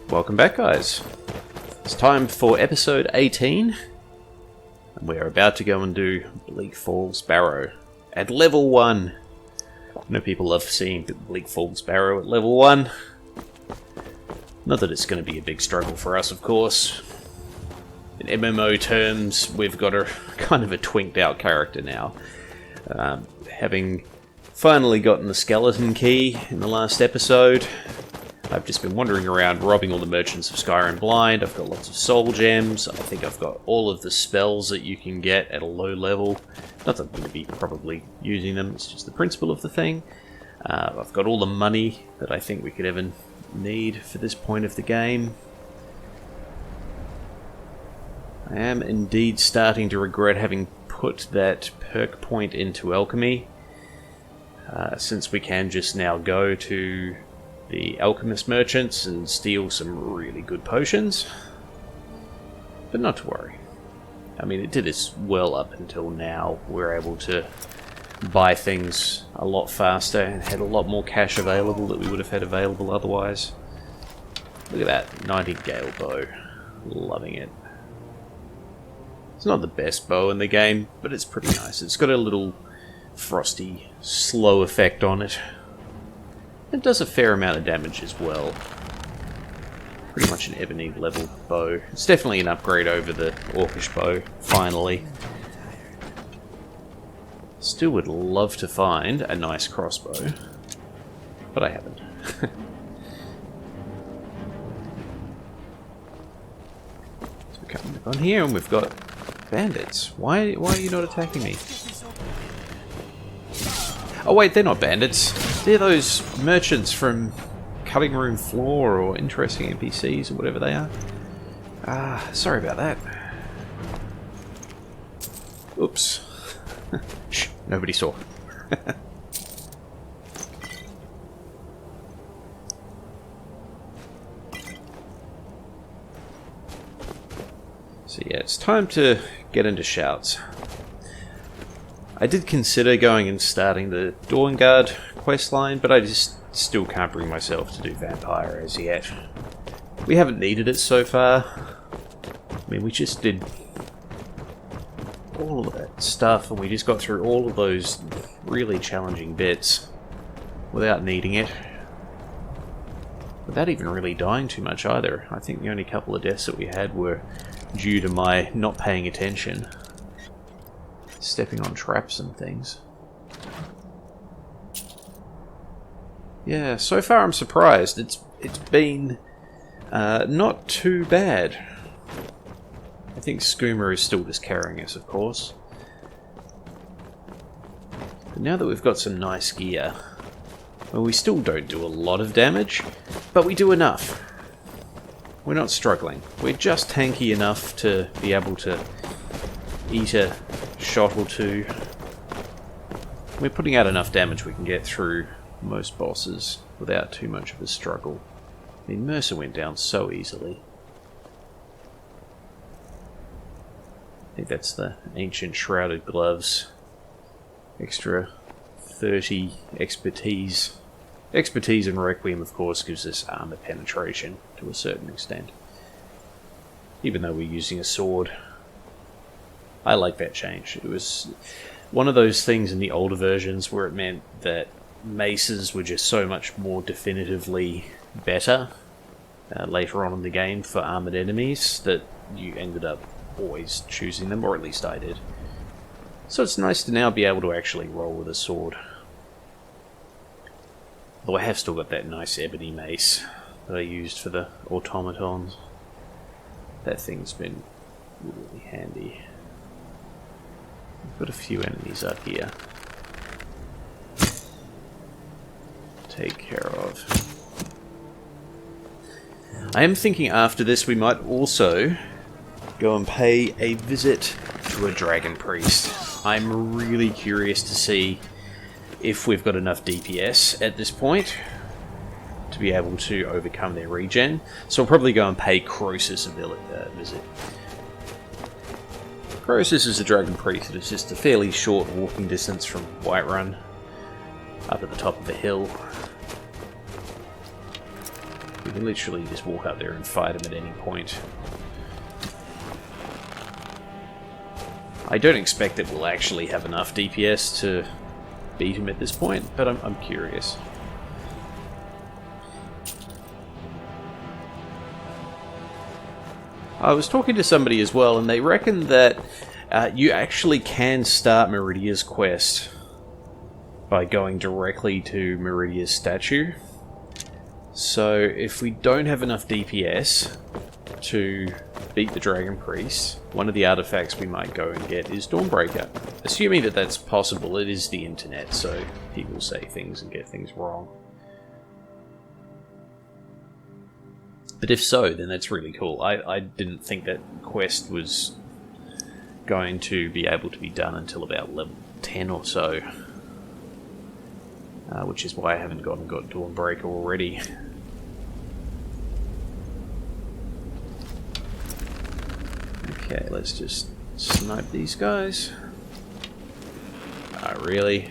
Welcome back, guys. It's time for episode 18, and we are about to go and do Bleak Falls Barrow at level 1. I know people love seeing Bleak Falls Barrow at level 1. Not that it's going to be a big struggle for us, of course. In MMO terms, we've got a kind of a twinked out character now. Having finally gotten the skeleton key in the last episode, I've just been wandering around robbing all the merchants of Skyrim Blind. I've got lots of soul gems. I think I've got all of the spells that you can get at a low level. Not that I'm going to be probably using them, it's just the principle of the thing. I've got all the money that I think we could ever need for this point of the game. I am indeed starting to regret having put that perk point into alchemy, since we can just now go to the alchemist merchants and steal some really good potions. But not to worry. I mean, it did us well up until now. We're able to buy things a lot faster and had a lot more cash available that we would have had available otherwise. Look at that Nightingale bow. Loving it. It's not the best bow in the game, but it's pretty nice. It's got a little frosty, slow effect on it. It does a fair amount of damage as well. Pretty much an ebony level bow. It's definitely an upgrade over the orcish bow, finally. Still would love to find a nice crossbow, but I haven't. So we come back on here and we've got bandits. Why are you not attacking me? Oh wait, they're not bandits. They're those merchants from Cutting Room Floor or Interesting NPCs or whatever they are. Sorry about that. Oops. Shh, nobody saw. So yeah, it's time to get into shouts. I did consider going and starting the Dawnguard questline, but I just still can't bring myself to do Vampire as yet. We haven't needed it so far. I mean, we just did all of that stuff, and we just got through all of those really challenging bits without needing it. Without even really dying too much either. I think the only couple of deaths that we had were due to my not paying attention. Stepping on traps and things. Yeah, so far I'm surprised. It's been not too bad. I think Skooma is still just carrying us, of course. But now that we've got some nice gear, well, we still don't do a lot of damage, but we do enough. We're not struggling. We're just tanky enough to be able to eat a shot or two. We're putting out enough damage we can get through most bosses without too much of a struggle. I mean, Mercer went down so easily. I think that's the ancient shrouded gloves. Extra 30 expertise. Expertise in Requiem, of course, gives us armor penetration to a certain extent. Even though we're using a sword. I like that change. It was one of those things in the older versions where it meant that maces were just so much more definitively better later on in the game for armored enemies that you ended up always choosing them, or at least I did. So it's nice to now be able to actually roll with a sword. Though I have still got that nice ebony mace that I used for the automatons. That thing's been really handy. We've got a few enemies up here. Take care of. I am thinking after this we might also go and pay a visit to a dragon priest. I'm really curious to see if we've got enough DPS at this point to be able to overcome their regen. So I'll probably go and pay Croesus a visit. Croesus is a dragon priest. It's just a fairly short walking distance from Whiterun, up at the top of a hill. We can literally just walk up there and fight him at any point. I don't expect that we'll actually have enough DPS to beat him at this point, but I'm curious. I was talking to somebody as well, and they reckon that you actually can start Meridia's quest by going directly to Meridia's statue. So if we don't have enough DPS to beat the Dragon Priest, one of the artifacts we might go and get is Dawnbreaker. Assuming that that's possible, it is the internet, so people say things and get things wrong. But if so, then that's really cool. I didn't think that quest was going to be able to be done until about level 10 or so. Which is why I haven't gone and got Dawnbreaker already. Okay, let's just snipe these guys. Really?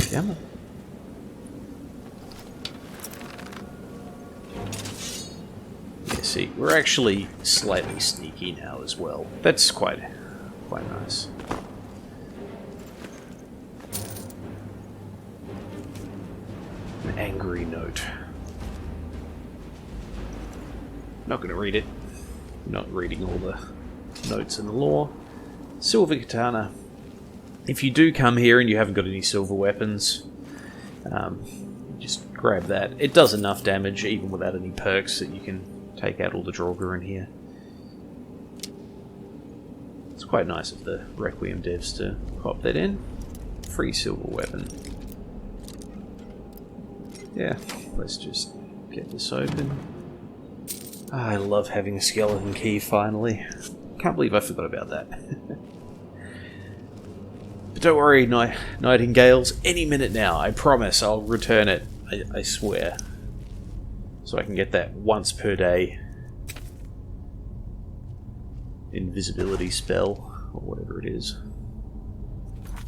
Damn it. Yeah, see, we're actually slightly sneaky now as well. That's quite nice. An angry note. Not going to read it. Not reading all the notes in the lore. Silver Katana. If you do come here and you haven't got any silver weapons, just grab that. It does enough damage, even without any perks, that you can take out all the Draugr in here. It's quite nice of the Requiem devs to pop that in. Free silver weapon. Yeah, let's just get this open. I love having a skeleton key, finally. Can't believe I forgot about that. But don't worry, Nightingales, any minute now, I promise I'll return it. I swear. So I can get that once per day invisibility spell, or whatever it is.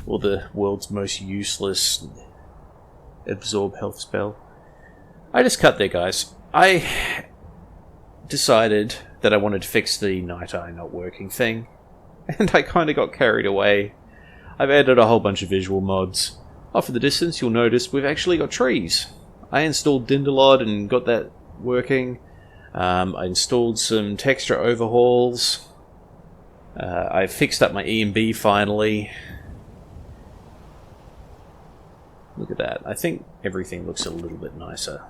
Or the world's most useless absorb health spell. I just cut there, guys. I decided that I wanted to fix the night eye not working thing, and I kind of got carried away. I've added a whole bunch of visual mods. Off in the distance, you'll notice we've actually got trees. I installed Dindelod and got that working. I installed some texture overhauls. I fixed up my EMB finally. Look at that. I think everything looks a little bit nicer.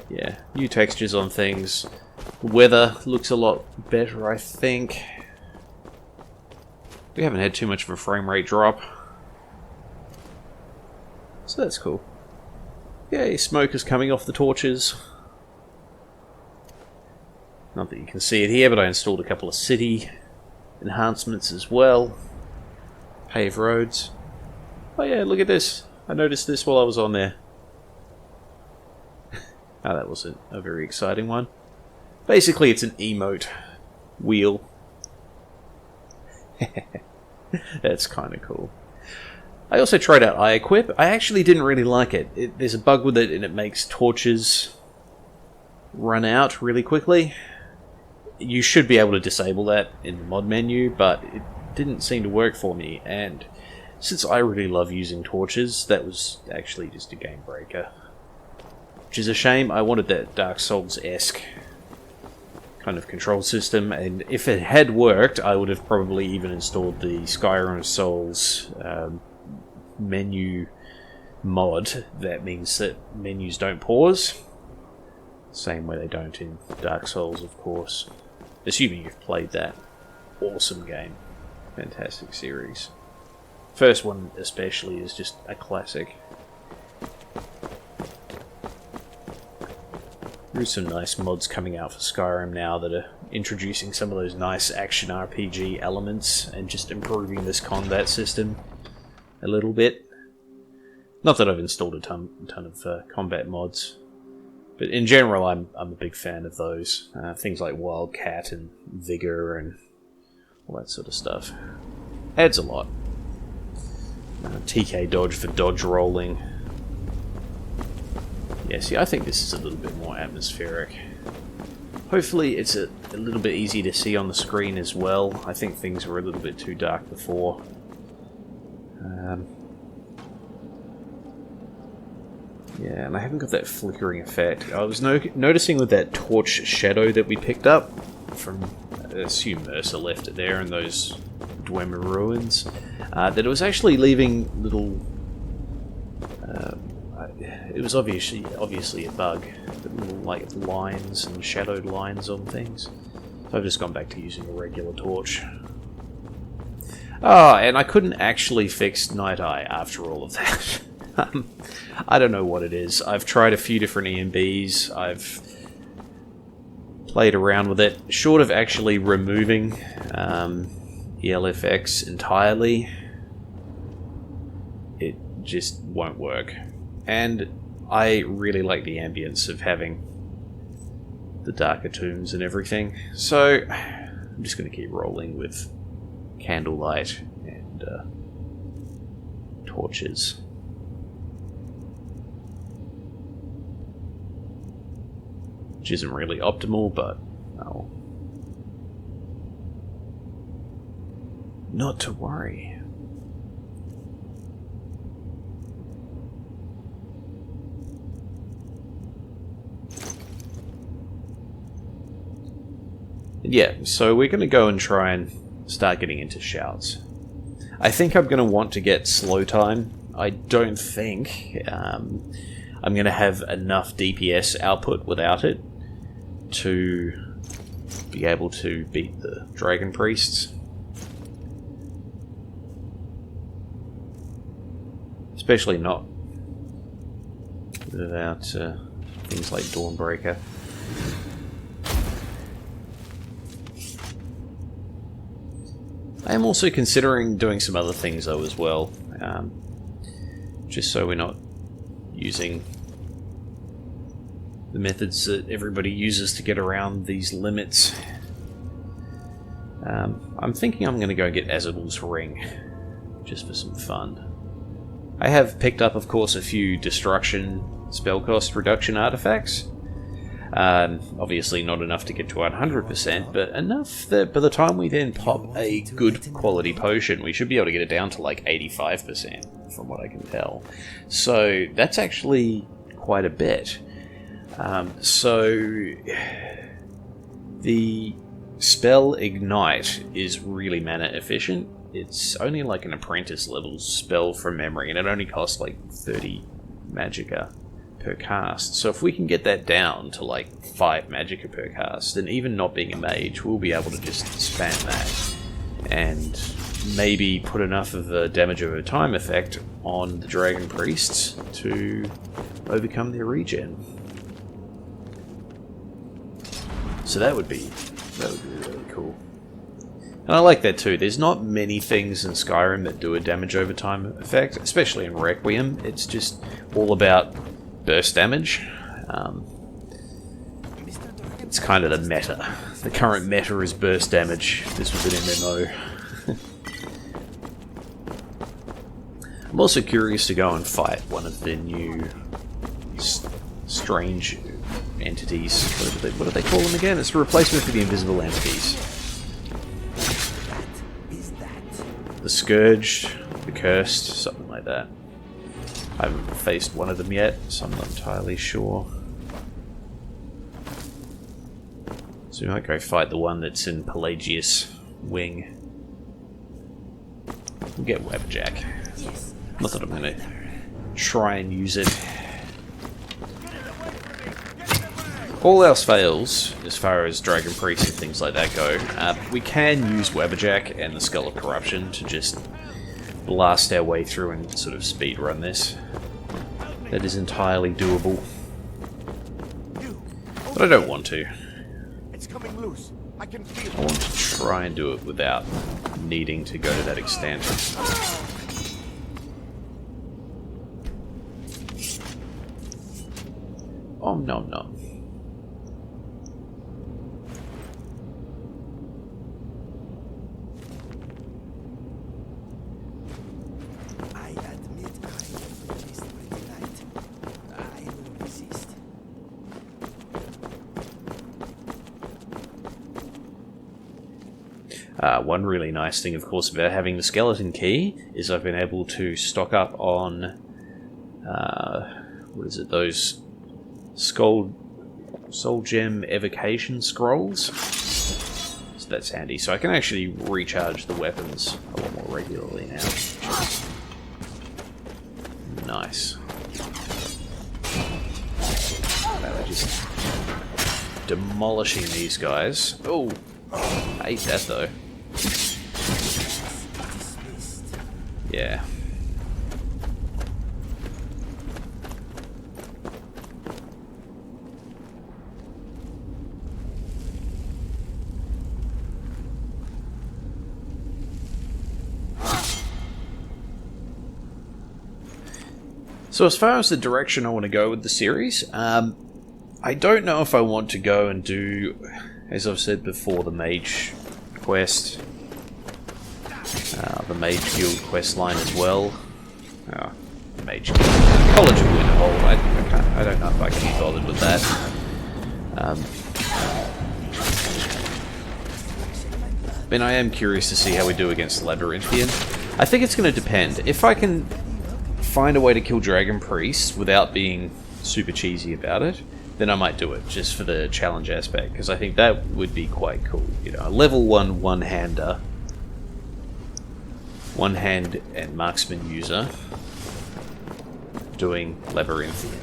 Yeah, new textures on things. The weather looks a lot better, I think. We haven't had too much of a frame rate drop. So that's cool. Yay, smoke is coming off the torches. Not that you can see it here, but I installed a couple of city enhancements as well. Pave roads. Oh yeah, look at this. I noticed this while I was on there. Oh, that wasn't a very exciting one. Basically, it's an emote wheel. That's kind of cool. I also tried out eye equip. I actually didn't really like it. There's a bug with it, and it makes torches run out really quickly. You should be able to disable that in the mod menu, but it didn't seem to work for me, and since I really love using torches, that was actually just a game breaker. Which is a shame. I wanted that Dark Souls-esque kind of control system, and if it had worked, I would have probably even installed the Skyrim Souls menu mod. That means that menus don't pause. Same way they don't in Dark Souls, of course. Assuming you've played that awesome game. Fantastic series. First one especially is just a classic. There's some nice mods coming out for Skyrim now that are introducing some of those nice action RPG elements and just improving this combat system a little bit. Not that I've installed a ton of combat mods, but in general I'm a big fan of those. Things like Wildcat and Vigor and all that sort of stuff. Adds a lot. TK dodge for dodge rolling. Yeah, see, I think this is a little bit more atmospheric. Hopefully it's a little bit easier to see on the screen as well. I think things were a little bit too dark before. Yeah, and I haven't got that flickering effect. I was noticing with that torch shadow that we picked up from, I assume Mercer left it there in those Dwemer ruins, that it was actually leaving little... it was obviously a bug, but little like lines and shadowed lines on things. So I've just gone back to using a regular torch. Oh, and I couldn't actually fix Night Eye after all of that. I don't know what it is. I've tried a few different EMBs. I've played around with it. Short of actually removing ELFX entirely, it just won't work. And I really like the ambience of having the darker tombs and everything. So I'm just going to keep rolling with candlelight and torches. Which isn't really optimal, but oh, not to worry. Yeah, so we're going to go and try and start getting into shouts. I think I'm going to want to get slow time. I don't think I'm going to have enough DPS output without it to be able to beat the Dragon Priests. Especially not without things like Dawnbreaker. I am also considering doing some other things though as well, just so we're not using the methods that everybody uses to get around these limits. I'm thinking I'm going to go get Azadul's Ring, just for some fun. I have picked up, of course, a few destruction spell cost reduction artifacts. Obviously not enough to get to 100%, but enough that by the time we then pop a good quality potion, we should be able to get it down to like 85%, from what I can tell. So that's actually quite a bit. So the spell Ignite is really mana efficient. It's only like an apprentice level spell from memory, and it only costs like 30 magicka per cast. So if we can get that down to like 5 magicka per cast, then even not being a mage, we'll be able to just spam that and maybe put enough of a damage over time effect on the Dragon Priests to overcome their regen. So that would be really cool. And I like that too. There's not many things in Skyrim that do a damage over time effect, especially in Requiem. It's just all about burst damage. It's kind of the meta. The current meta is burst damage. This was an MMO. I'm also curious to go and fight one of the new strange entities. What do they call them again? It's a replacement for the invisible entities. The Scourged, the Cursed, something like that. I haven't faced one of them yet, so I'm not entirely sure. So we might go fight the one that's in Pelagius Wing. We'll get Webjack. Not that I'm going to try and use it. All else fails, as far as Dragon Priest and things like that go. We can use Webberjack and the Skull of Corruption to just blast our way through and sort of speedrun this. That is entirely doable. But I don't want to. I want to try and do it without needing to go to that extent. Oh, no. One really nice thing, of course, about having the skeleton key is I've been able to stock up on, what is it, those Soul Gem Evocation Scrolls. So that's handy. So I can actually recharge the weapons a lot more regularly now. Nice. They're just demolishing these guys. Oh, I hate that though. Yeah. So as far as the direction I want to go with the series, I don't know if I want to go and do, as I've said before, the Mage quest, the Mage Guild quest line as well. Oh, the Mage Guild. College of Winterhold. I don't know if I can be bothered with that. But I am curious to see how we do against Labyrinthian. I think it's going to depend. If I can find a way to kill Dragon Priests without being super cheesy about it, then I might do it, just for the challenge aspect, because I think that would be quite cool. You know, a level 1 one-hander, one-hand and marksman user doing Labyrinthian.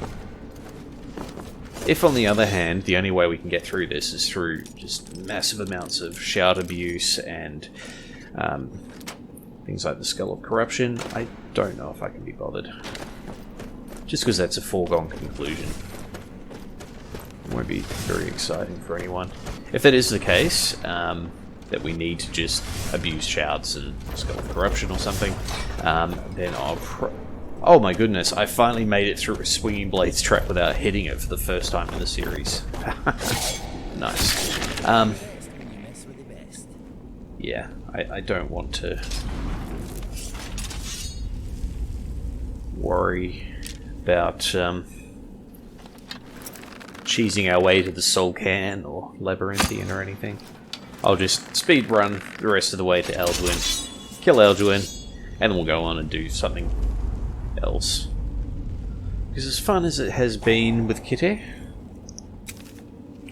If, on the other hand, the only way we can get through this is through just massive amounts of shout abuse and things like the Skull of Corruption, I don't know if I can be bothered. Just because that's a foregone conclusion. It won't be very exciting for anyone. If that is the case, that we need to just abuse shouts and Skull of Corruption or something, then I'll oh my goodness, I finally made it through a Swinging Blades trap without hitting it for the first time in the series. Nice. Yeah, I don't want to worry about cheesing our way to the Soul Can or Labyrinthian or anything. I'll just speed run the rest of the way to Alduin, kill Alduin, and then we'll go on and do something else. Because as fun as it has been with Kitty,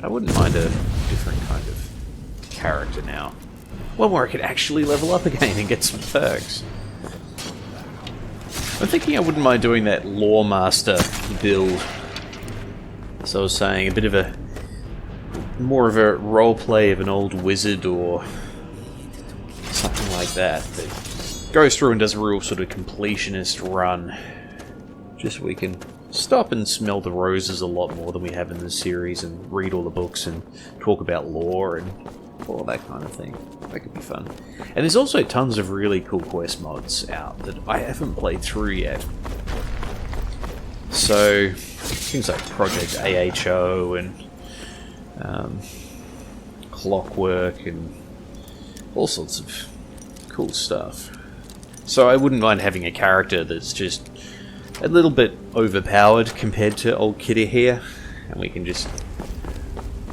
I wouldn't mind a different kind of character now. One where I could actually level up again and get some perks. I'm thinking I wouldn't mind doing that Lore Master build. As I was saying, a bit of a more of a roleplay of an old wizard or something like that goes through and does a real sort of completionist run. Just so we can stop and smell the roses a lot more than we have in this series and read all the books and talk about lore and all that kind of thing. That could be fun. And there's also tons of really cool quest mods out that I haven't played through yet. So, things like Project AHO and Clockwork and all sorts of cool stuff. So I wouldn't mind having a character that's just a little bit overpowered compared to old Kitty here, and we can just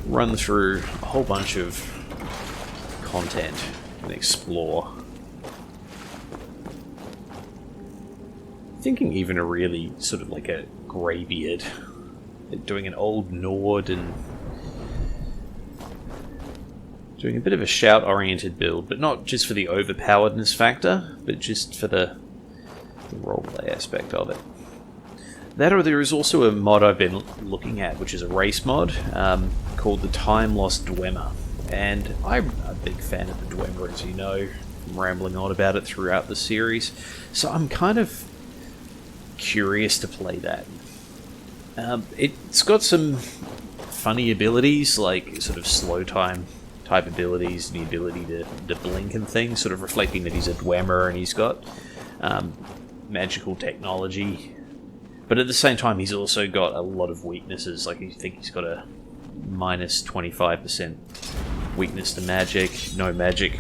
run through a whole bunch of content and explore. Thinking even a really sort of like a greybeard, doing an old Nord and doing a bit of a shout-oriented build, but not just for the overpoweredness factor, but just for the roleplay aspect of it. That, or there is also a mod I've been looking at, which is a race mod called the Time Lost Dwemer. And I'm a big fan of the Dwemer, as you know, from rambling on about it throughout the series. So I'm kind of curious to play that. It's got some funny abilities, like sort of slow time type abilities, and the ability to blink and things, sort of reflecting that he's a Dwemer and he's got magical technology. But at the same time, he's also got a lot of weaknesses. Like, you think he's got a minus 25% weakness to magic, no magic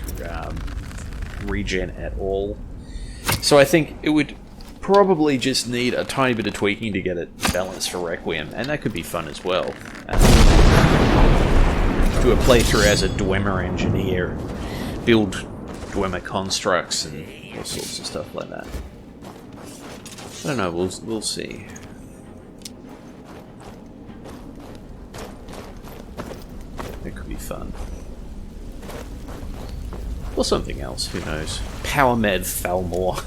regen at all. So I think it would probably just need a tiny bit of tweaking to get it balanced for Requiem, and that could be fun as well. Do a playthrough as a Dwemer engineer, build Dwemer constructs and all sorts of stuff like that. I don't know, we'll see. It could be fun. Or something else, who knows. Power Med Thalmor.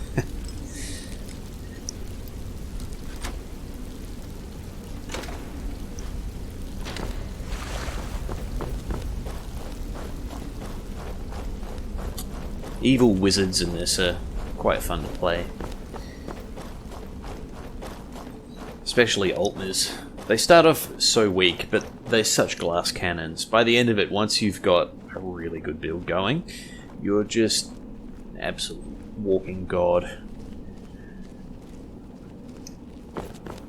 Evil wizards in this are quite fun to play. Especially Altners. They start off so weak, but they're such glass cannons. By the end of it, once you've got a really good build going, you're just an absolute walking god.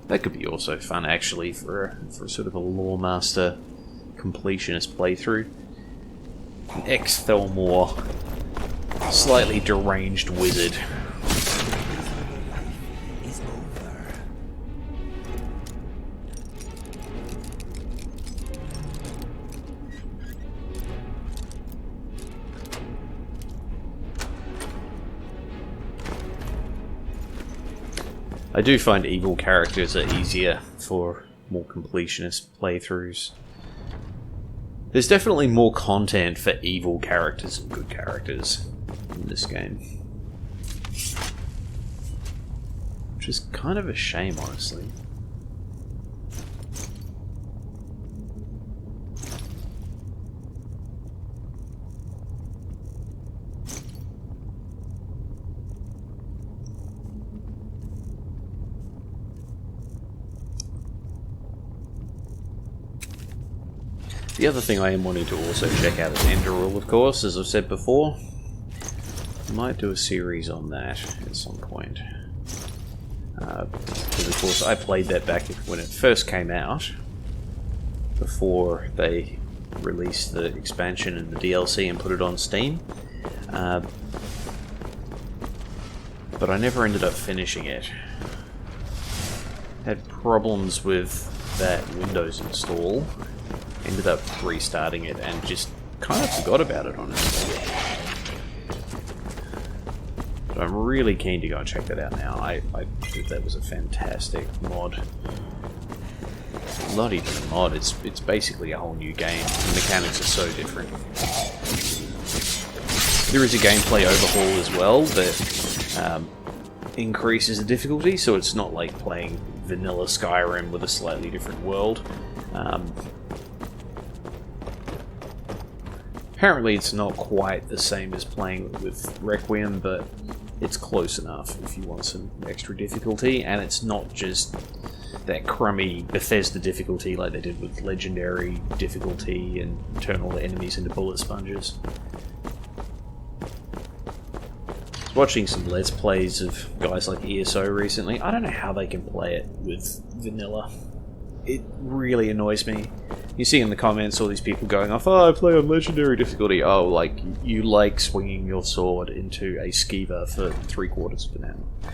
That could be also fun, actually, for sort of a lore master completionist playthrough. An ex-Thalmor, slightly deranged wizard. I do find evil characters are easier for more completionist playthroughs. There's definitely more content for evil characters than good characters in this game. Which is kind of a shame, honestly. The other thing I am wanting to also check out is Enderul, of course, as I've said before. I might do a series on that at some point. Because of course I played that back when it first came out, before they released the expansion and the DLC and put it on Steam. But I never ended up finishing it. Had problems with that Windows install. Ended up restarting it and just kind of forgot about it, honestly. But I'm really keen to go and check that out now. I think that was a fantastic mod. Not even a mod, it's basically a whole new game. The mechanics are so different. There is a gameplay overhaul as well that increases the difficulty, so it's not like playing vanilla Skyrim with a slightly different world. Apparently it's not quite the same as playing with Requiem, but it's close enough if you want some extra difficulty, and it's not just that crummy Bethesda difficulty like they did with Legendary difficulty and turn all the enemies into bullet sponges. I was watching some Let's Plays of guys like ESO recently. I don't know how they can play it with vanilla. It really annoys me. You see in the comments all these people going off, oh, I play on Legendary difficulty. Oh, like, you like swinging your sword into a skeever for 3/4 of an hour.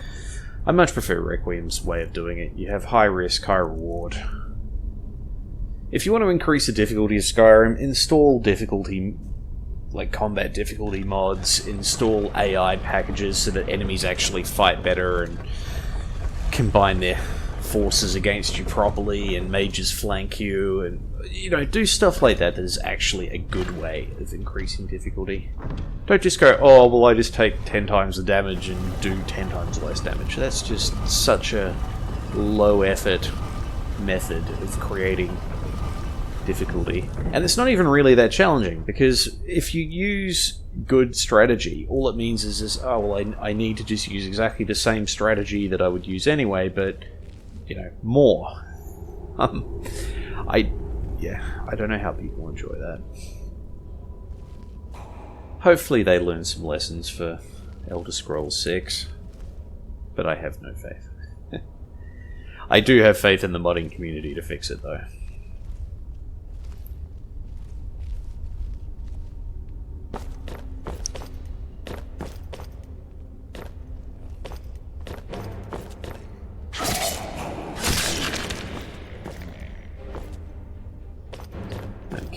I much prefer Requiem's way of doing it. You have high risk, high reward. If you want to increase the difficulty of Skyrim, install difficulty, like combat difficulty mods, install AI packages so that enemies actually fight better and combine their forces against you properly, and mages flank you, and do stuff like that is actually a good way of increasing difficulty. Don't just go, oh well, I just take 10 times the damage and do 10 times less damage. That's just such a low effort method of creating difficulty, and it's not even really that challenging, because if you use good strategy, all it means is oh well, I need to just use exactly the same strategy that I would use anyway, but more. I don't know how people enjoy that. Hopefully they learn some lessons for Elder Scrolls 6, but I have no faith. I do have faith in the modding community to fix it, though.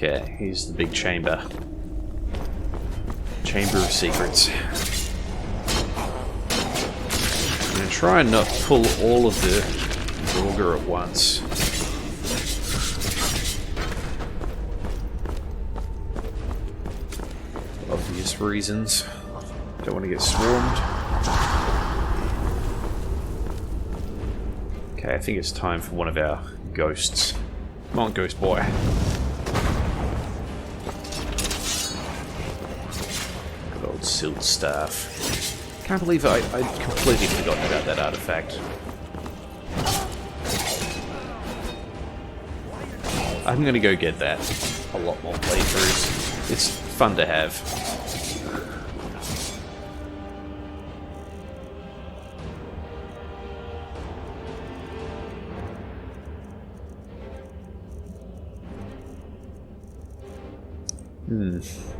Okay, here's the big chamber. Chamber of Secrets. I'm going to try and not pull all of the Gorga at once. Obvious reasons. Don't want to get swarmed. Okay, I think it's time for one of our ghosts. Come on, ghost boy. Good old Silt Staff. Can't believe I'd completely forgotten about that artifact. I'm gonna go get that a lot more playthroughs. It's fun to have.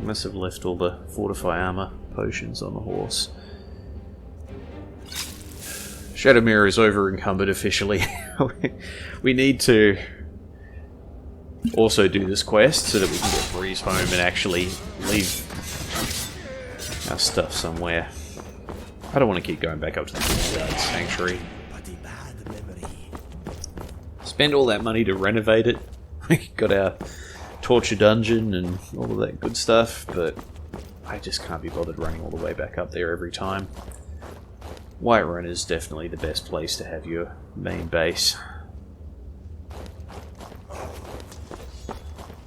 Must have left all the fortify armor potions on the horse. Shadowmere is over encumbered officially. We need to also do this quest so that we can get Breeze home and actually leave our stuff somewhere. I don't want to keep going back up to the Sanctuary. Spend all that money to renovate it. We got our torture dungeon and all of that good stuff, but I just can't be bothered running all the way back up there every time. Whiterun is definitely the best place to have your main base.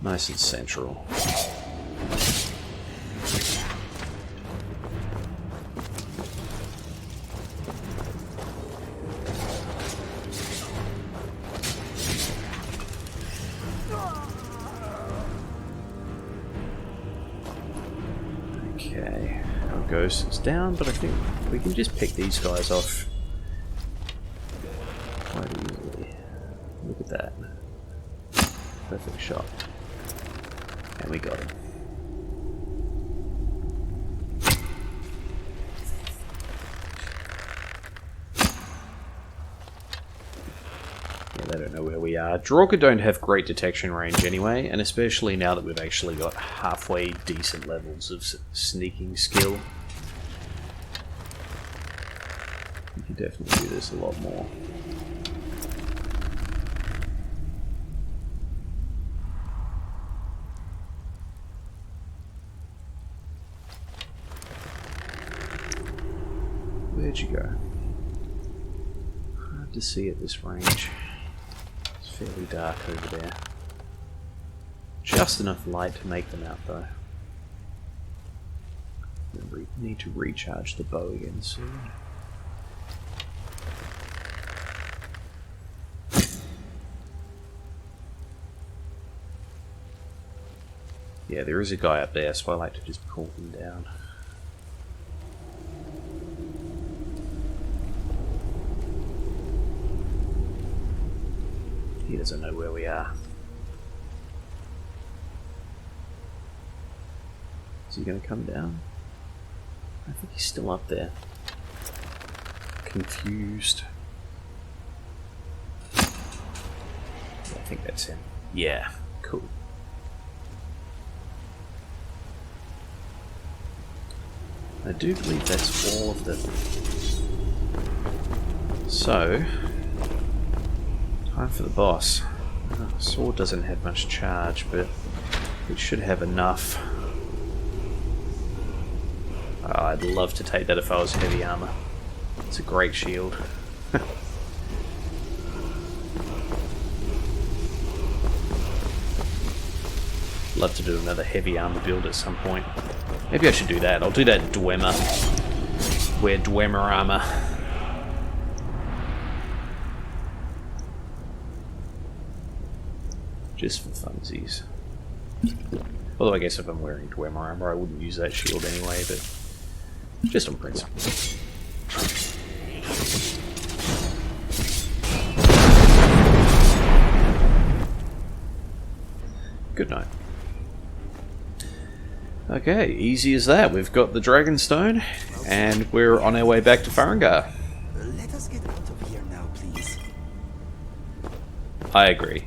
Nice and central. Okay, our ghost is down, but I think we can just pick these guys off quite easily. Look at that. Perfect shot. And we got him. Yeah, they don't know where we are. Draugr don't have great detection range anyway, and especially now that we've actually got halfway decent levels of sneaking skill. We can definitely do this a lot more. Where'd you go? Hard to see at this range. It's fairly dark over there. Just enough light to make them out though. We need to recharge the bow again soon. Yeah, there is a guy up there, so I like to just pull him down. He doesn't know where we are. Is he going to come down? I think he's still up there. Confused. Yeah, I think that's him. Yeah, cool. I do believe that's all of them. So, time for the boss. Sword doesn't have much charge, but it should have enough. I'd love to take that if I was heavy armor. It's a great shield. Love to do another heavy armor build at some point. Maybe I should do that. I'll do that Dwemer. Wear Dwemer armor. Just for funsies. Although I guess if I'm wearing Dwemer armor I wouldn't use that shield anyway, but just on principle. Good night. Okay, easy as that. We've got the Dragonstone, and we're on our way back to Farengar. Let us get out of here now, please. I agree.